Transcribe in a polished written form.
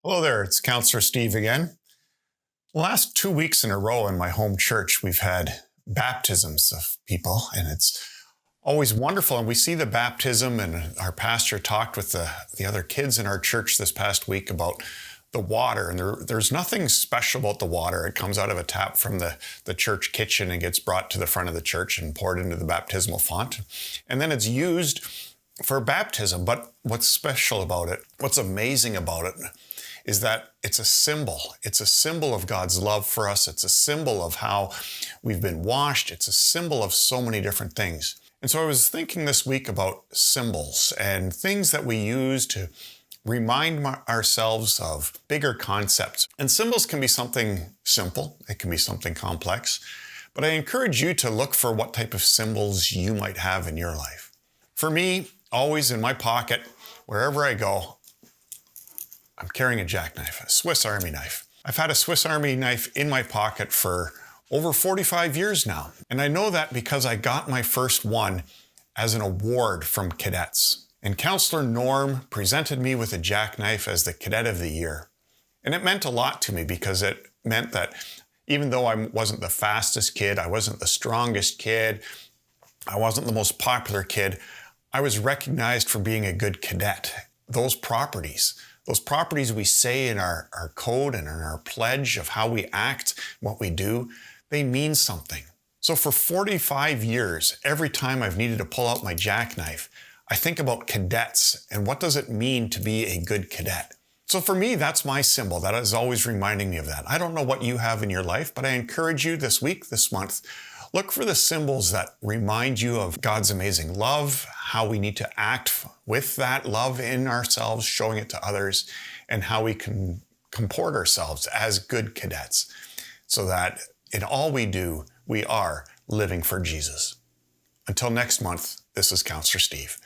Hello there, it's Counselor Steve again. The last 2 weeks in a row in my home church, we've had baptisms of people, and it's always wonderful. And we see the baptism, and our pastor talked with the other kids in our church this past week about the water. And there's nothing special about the water. It comes out of a tap from the church kitchen and gets brought to the front of the church and poured into the baptismal font. And then it's used for baptism. But what's special about it, what's amazing about it, is that it's a symbol. It's a symbol of God's love for us. It's a symbol of how we've been washed. It's a symbol of so many different things. And so I was thinking this week about symbols and things that we use to remind ourselves of bigger concepts. And symbols can be something simple. It can be something complex. But I encourage you to look for what type of symbols you might have in your life. For me, always in my pocket, wherever I go, I'm carrying a jackknife, a Swiss Army knife. I've had a Swiss Army knife in my pocket for over 45 years now. And I know that because I got my first one as an award from cadets. And Counselor Norm presented me with a jackknife as the Cadet of the Year. And it meant a lot to me because it meant that even though I wasn't the fastest kid, I wasn't the strongest kid, I wasn't the most popular kid, I was recognized for being a good cadet. Those properties we say in our code and in our pledge of how we act, what we do, they mean something. So for 45 years, every time I've needed to pull out my jackknife, I think about cadets and what does it mean to be a good cadet. So for me, that's my symbol. That is always reminding me of that. I don't know what you have in your life, but I encourage you this week, this month, look for the symbols that remind you of God's amazing love, how we need to act with that love in ourselves, showing it to others, and how we can comport ourselves as good cadets so that in all we do, we are living for Jesus. Until next month, this is Counselor Steve.